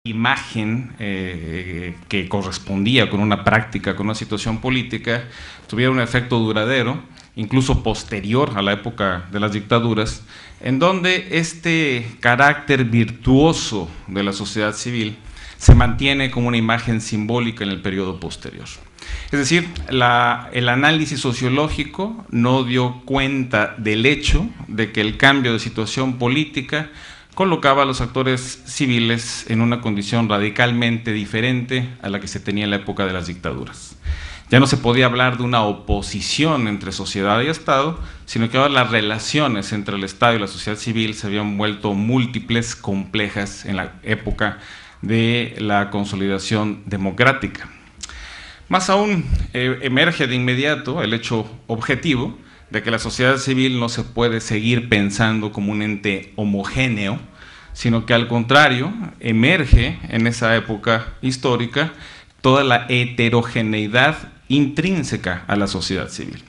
imagen que correspondía con una práctica, con una situación política, tuviera un efecto duradero, incluso posterior a la época de las dictaduras, en donde este carácter virtuoso de la sociedad civil se mantiene como una imagen simbólica en el periodo posterior. Es decir, el análisis sociológico no dio cuenta del hecho de que el cambio de situación política colocaba a los actores civiles en una condición radicalmente diferente a la que se tenía en la época de las dictaduras. Ya no se podía hablar de una oposición entre sociedad y Estado, sino que ahora las relaciones entre el Estado y la sociedad civil se habían vuelto múltiples, complejas en la época de la consolidación democrática. Más aún, emerge de inmediato el hecho objetivo de que la sociedad civil no se puede seguir pensando como un ente homogéneo, sino que al contrario, emerge en esa época histórica toda la heterogeneidad intrínseca a la sociedad civil.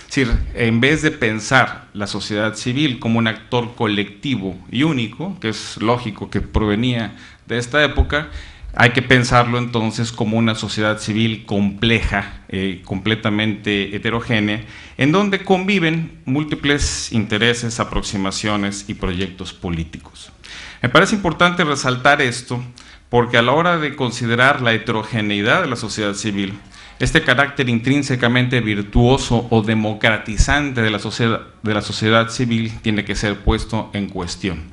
Es decir, en vez de pensar la sociedad civil como un actor colectivo y único, que es lógico que provenía de esta época, hay que pensarlo entonces como una sociedad civil compleja, completamente heterogénea, en donde conviven múltiples intereses, aproximaciones y proyectos políticos. Me parece importante resaltar esto porque a la hora de considerar la heterogeneidad de la sociedad civil, este carácter intrínsecamente virtuoso o democratizante de la sociedad civil tiene que ser puesto en cuestión.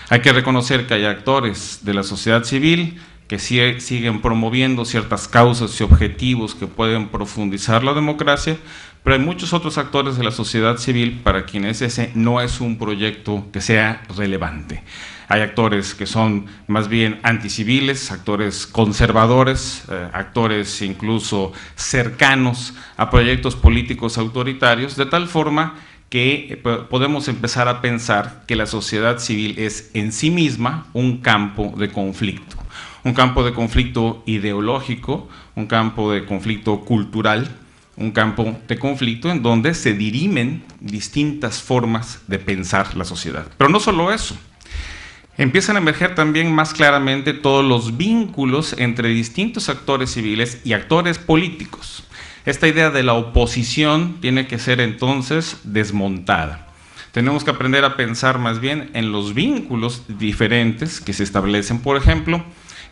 Hay que reconocer que hay actores de la sociedad civil que siguen promoviendo ciertas causas y objetivos que pueden profundizar la democracia, pero hay muchos otros actores de la sociedad civil para quienes ese no es un proyecto que sea relevante. Hay actores que son más bien anticiviles, actores conservadores, actores incluso cercanos a proyectos políticos autoritarios, de tal forma que podemos empezar a pensar que la sociedad civil es en sí misma un campo de conflicto. Un campo de conflicto ideológico, un campo de conflicto cultural, un campo de conflicto en donde se dirimen distintas formas de pensar la sociedad. Pero no solo eso, empiezan a emerger también más claramente todos los vínculos entre distintos actores civiles y actores políticos. Esta idea de la oposición tiene que ser entonces desmontada. Tenemos que aprender a pensar más bien en los vínculos diferentes que se establecen, por ejemplo,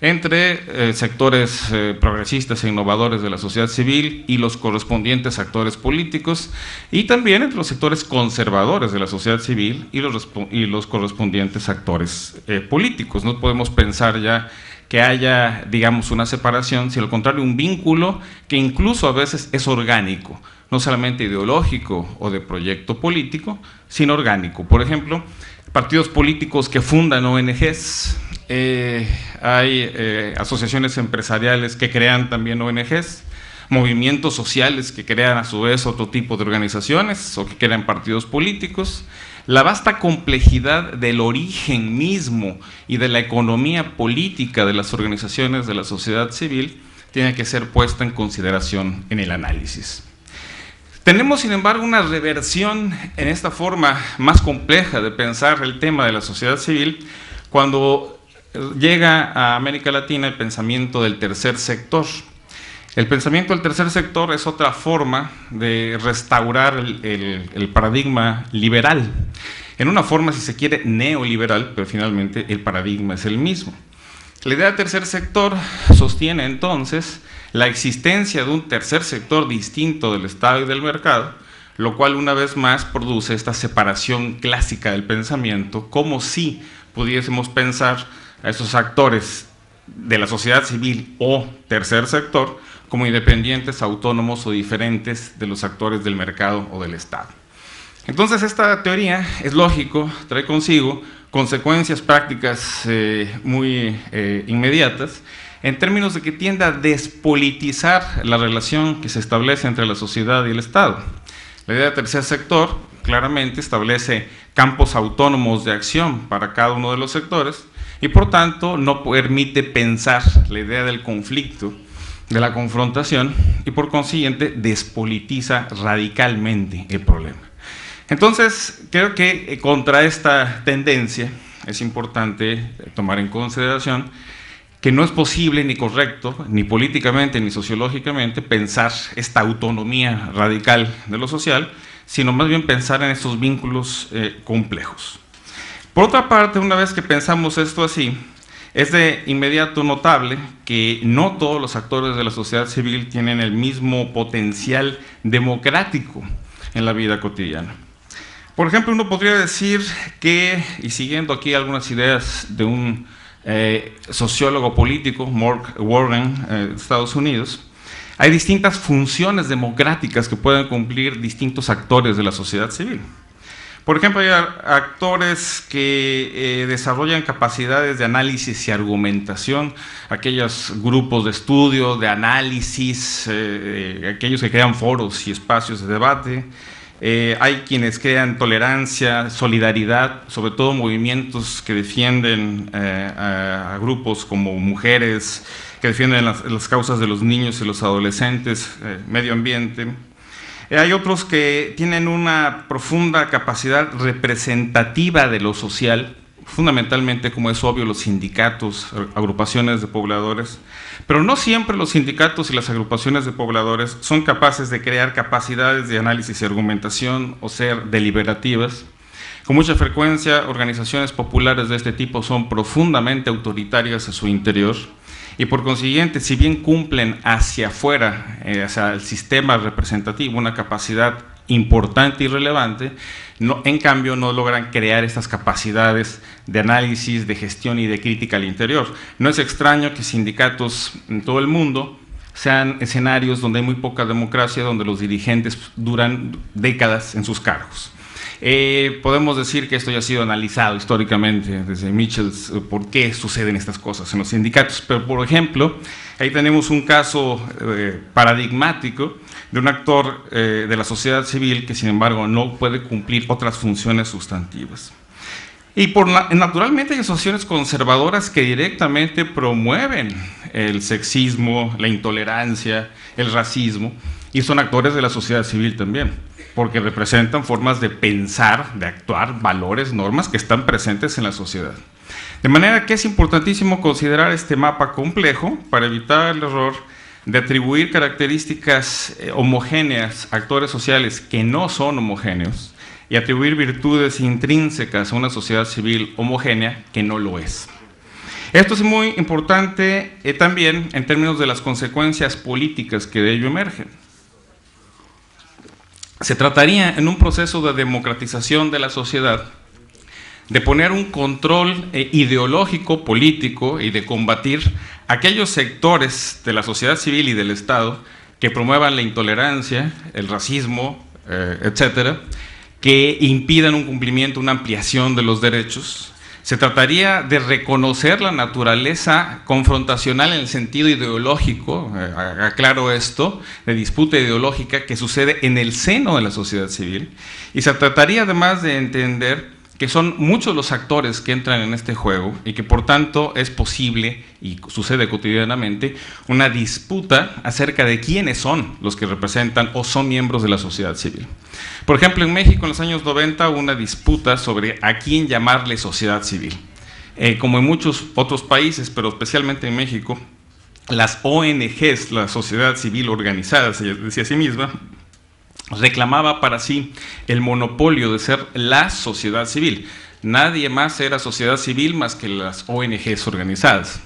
entre sectores progresistas e innovadores de la sociedad civil y los correspondientes actores políticos, y también entre los sectores conservadores de la sociedad civil y los correspondientes actores políticos. No podemos pensar ya que haya, digamos, una separación, sino al contrario, un vínculo que incluso a veces es orgánico, no solamente ideológico o de proyecto político, sino orgánico. Por ejemplo, partidos políticos que fundan ONGs, hay asociaciones empresariales que crean también ONGs, movimientos sociales que crean a su vez otro tipo de organizaciones o que crean partidos políticos. La vasta complejidad del origen mismo y de la economía política de las organizaciones de la sociedad civil tiene que ser puesta en consideración en el análisis. Tenemos, sin embargo, una reversión en esta forma más compleja de pensar el tema de la sociedad civil cuando llega a América Latina el pensamiento del tercer sector. El pensamiento del tercer sector es otra forma de restaurar el paradigma liberal, en una forma, si se quiere, neoliberal, pero finalmente el paradigma es el mismo. La idea del tercer sector sostiene entonces la existencia de un tercer sector distinto del Estado y del mercado, lo cual una vez más produce esta separación clásica del pensamiento, como si pudiésemos pensar a esos actores de la sociedad civil o tercer sector como independientes, autónomos o diferentes de los actores del mercado o del Estado. Entonces esta teoría, es lógico, trae consigo consecuencias prácticas muy inmediatas, en términos de que tiende a despolitizar la relación que se establece entre la sociedad y el Estado. La idea de tercer sector claramente establece campos autónomos de acción para cada uno de los sectores y por tanto no permite pensar la idea del conflicto, de la confrontación, y por consiguiente despolitiza radicalmente el problema. Entonces, creo que contra esta tendencia es importante tomar en consideración que no es posible ni correcto, ni políticamente ni sociológicamente, pensar esta autonomía radical de lo social, sino más bien pensar en estos vínculos complejos. Por otra parte, una vez que pensamos esto así, es de inmediato notable que no todos los actores de la sociedad civil tienen el mismo potencial democrático en la vida cotidiana. Por ejemplo, uno podría decir que, y siguiendo aquí algunas ideas de un sociólogo político, Mark Warren, de Estados Unidos, hay distintas funciones democráticas que pueden cumplir distintos actores de la sociedad civil. Por ejemplo, hay actores que desarrollan capacidades de análisis y argumentación, aquellos grupos de estudio, de análisis, aquellos que crean foros y espacios de debate. Hay quienes crean tolerancia, solidaridad, sobre todo movimientos que defienden a grupos como mujeres, que defienden las causas de los niños y los adolescentes, medio ambiente. Hay otros que tienen una profunda capacidad representativa de lo social, fundamentalmente, como es obvio, los sindicatos, agrupaciones de pobladores, pero no siempre los sindicatos y las agrupaciones de pobladores son capaces de crear capacidades de análisis y argumentación o ser deliberativas. Con mucha frecuencia, organizaciones populares de este tipo son profundamente autoritarias a su interior y, por consiguiente, si bien cumplen hacia afuera, hacia el sistema representativo, una capacidad importante y relevante, en cambio no logran crear estas capacidades de análisis, de gestión y de crítica al interior. No es extraño que sindicatos en todo el mundo sean escenarios donde hay muy poca democracia, donde los dirigentes duran décadas en sus cargos. Podemos decir que esto ya ha sido analizado históricamente desde Michels, por qué suceden estas cosas en los sindicatos, pero por ejemplo, ahí tenemos un caso paradigmático de un actor de la sociedad civil que sin embargo no puede cumplir otras funciones sustantivas. Y naturalmente hay asociaciones conservadoras que directamente promueven el sexismo, la intolerancia, el racismo, y son actores de la sociedad civil también, porque representan formas de pensar, de actuar, valores, normas que están presentes en la sociedad. De manera que es importantísimo considerar este mapa complejo para evitar el error de atribuir características homogéneas a actores sociales que no son homogéneos y atribuir virtudes intrínsecas a una sociedad civil homogénea que no lo es. Esto es muy importante también en términos de las consecuencias políticas que de ello emergen. Se trataría, en un proceso de democratización de la sociedad, de poner un control ideológico, político y de combatir aquellos sectores de la sociedad civil y del Estado que promuevan la intolerancia, el racismo, etcétera, que impidan un cumplimiento, una ampliación de los derechos. Se trataría de reconocer la naturaleza confrontacional en el sentido ideológico, aclaro esto, de disputa ideológica que sucede en el seno de la sociedad civil, y se trataría además de entender que son muchos los actores que entran en este juego y que por tanto es posible, y sucede cotidianamente, una disputa acerca de quiénes son los que representan o son miembros de la sociedad civil. Por ejemplo, en México en los años 90 hubo una disputa sobre a quién llamarle sociedad civil. Como en muchos otros países, pero especialmente en México, las ONGs, la sociedad civil organizada, se decía a sí misma, reclamaba para sí el monopolio de ser la sociedad civil. Nadie más era sociedad civil más que las ONGs organizadas.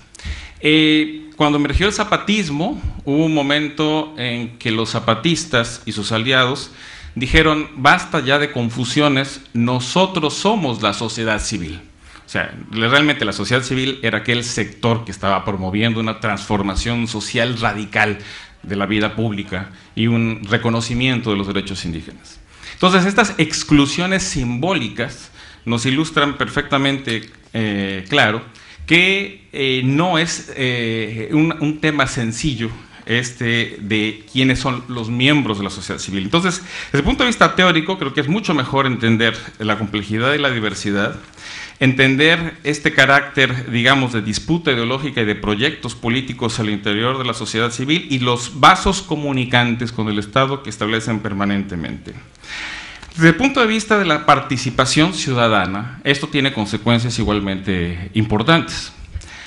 Cuando emergió el zapatismo, hubo un momento en que los zapatistas y sus aliados dijeron, basta ya de confusiones, nosotros somos la sociedad civil. O sea, realmente la sociedad civil era aquel sector que estaba promoviendo una transformación social radical de la vida pública y un reconocimiento de los derechos indígenas. Entonces, estas exclusiones simbólicas nos ilustran perfectamente claro que no es un tema sencillo de quiénes son los miembros de la sociedad civil. Entonces, desde el punto de vista teórico, creo que es mucho mejor entender la complejidad y la diversidad, entender este carácter, digamos, de disputa ideológica y de proyectos políticos al interior de la sociedad civil y los vasos comunicantes con el Estado que establecen permanentemente. Desde el punto de vista de la participación ciudadana, esto tiene consecuencias igualmente importantes.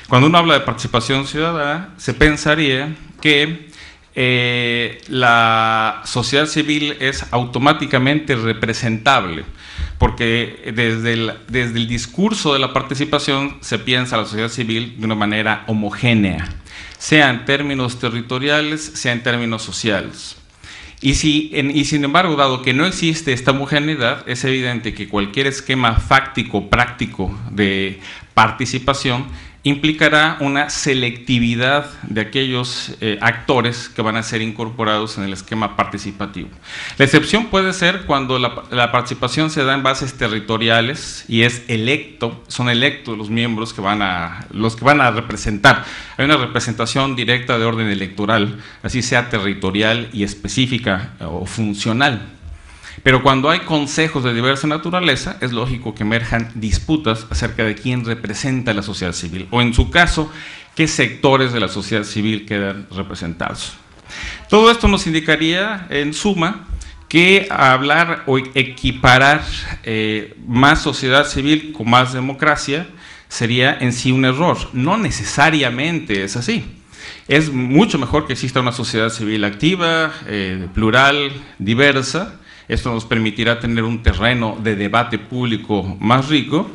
Cuando uno habla de participación ciudadana, se pensaría que la sociedad civil es automáticamente representable, porque desde el discurso de la participación se piensa la sociedad civil de una manera homogénea, sea en términos territoriales, sea en términos sociales. Y sin embargo, dado que no existe esta homogeneidad, es evidente que cualquier esquema fáctico, práctico de participación implicará una selectividad de aquellos actores que van a ser incorporados en el esquema participativo. La excepción puede ser cuando la participación se da en bases territoriales y son electos los miembros los que van a representar. Hay una representación directa de orden electoral, así sea territorial y específica o funcional. Pero cuando hay consejos de diversa naturaleza, es lógico que emerjan disputas acerca de quién representa a la sociedad civil, o en su caso, qué sectores de la sociedad civil quedan representados. Todo esto nos indicaría, en suma, que hablar o equiparar más sociedad civil con más democracia sería en sí un error. No necesariamente es así. Es mucho mejor que exista una sociedad civil activa, plural, diversa. Esto nos permitirá tener un terreno de debate público más rico,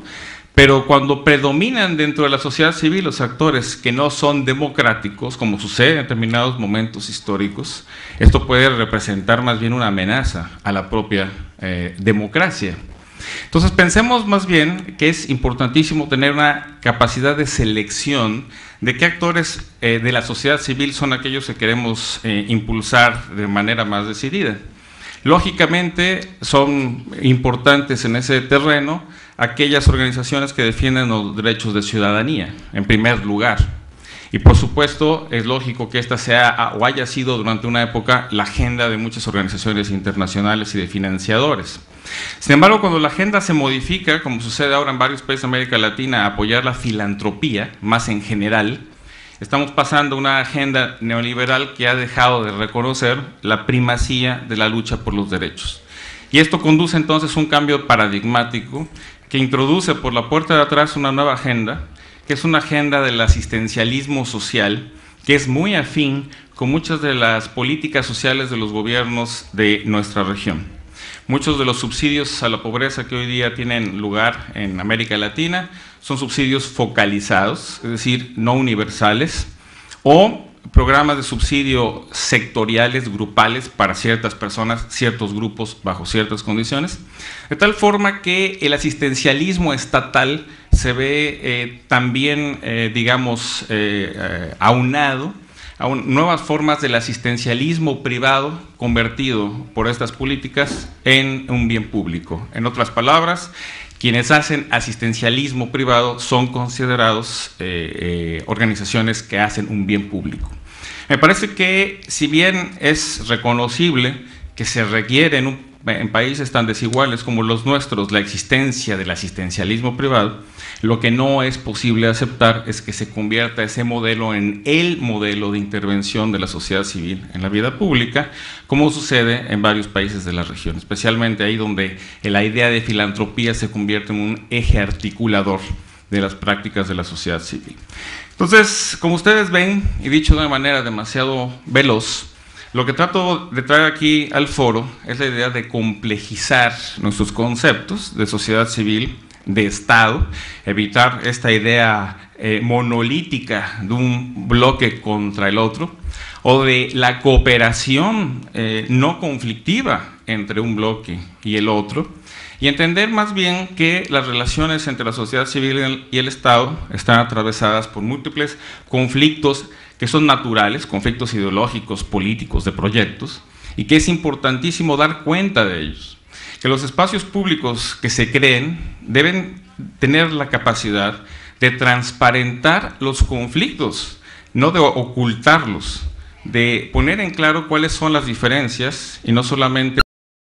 pero cuando predominan dentro de la sociedad civil los actores que no son democráticos, como sucede en determinados momentos históricos, esto puede representar más bien una amenaza a la propia democracia. Entonces pensemos más bien que es importantísimo tener una capacidad de selección de qué actores de la sociedad civil son aquellos que queremos impulsar de manera más decidida. Lógicamente son importantes en ese terreno aquellas organizaciones que defienden los derechos de ciudadanía, en primer lugar. Y por supuesto es lógico que esta sea o haya sido durante una época la agenda de muchas organizaciones internacionales y de financiadores. Sin embargo, cuando la agenda se modifica, como sucede ahora en varios países de América Latina, a apoyar la filantropía, más en general, estamos pasando a una agenda neoliberal que ha dejado de reconocer la primacía de la lucha por los derechos. Y esto conduce entonces a un cambio paradigmático que introduce por la puerta de atrás una nueva agenda, que es una agenda del asistencialismo social, que es muy afín con muchas de las políticas sociales de los gobiernos de nuestra región. Muchos de los subsidios a la pobreza que hoy día tienen lugar en América Latina son subsidios focalizados, es decir, no universales, o programas de subsidio sectoriales, grupales, para ciertas personas, ciertos grupos, bajo ciertas condiciones, de tal forma que el asistencialismo estatal se ve también, digamos, aunado a nuevas formas del asistencialismo privado convertido por estas políticas en un bien público. En otras palabras, quienes hacen asistencialismo privado son considerados organizaciones que hacen un bien público. Me parece que, si bien es reconocible que se requiere en países tan desiguales como los nuestros la existencia del asistencialismo privado, lo que no es posible aceptar es que se convierta ese modelo en el modelo de intervención de la sociedad civil en la vida pública, como sucede en varios países de la región, especialmente ahí donde la idea de filantropía se convierte en un eje articulador de las prácticas de la sociedad civil. Entonces, como ustedes ven, y dicho de una manera demasiado veloz, lo que trato de traer aquí al foro es la idea de complejizar nuestros conceptos de sociedad civil, de Estado, evitar esta idea monolítica de un bloque contra el otro, o de la cooperación no conflictiva entre un bloque y el otro, y entender más bien que las relaciones entre la sociedad civil y el Estado están atravesadas por múltiples conflictos que son naturales, conflictos ideológicos, políticos, de proyectos, y que es importantísimo dar cuenta de ellos. Que los espacios públicos que se creen deben tener la capacidad de transparentar los conflictos, no de ocultarlos, de poner en claro cuáles son las diferencias y no solamente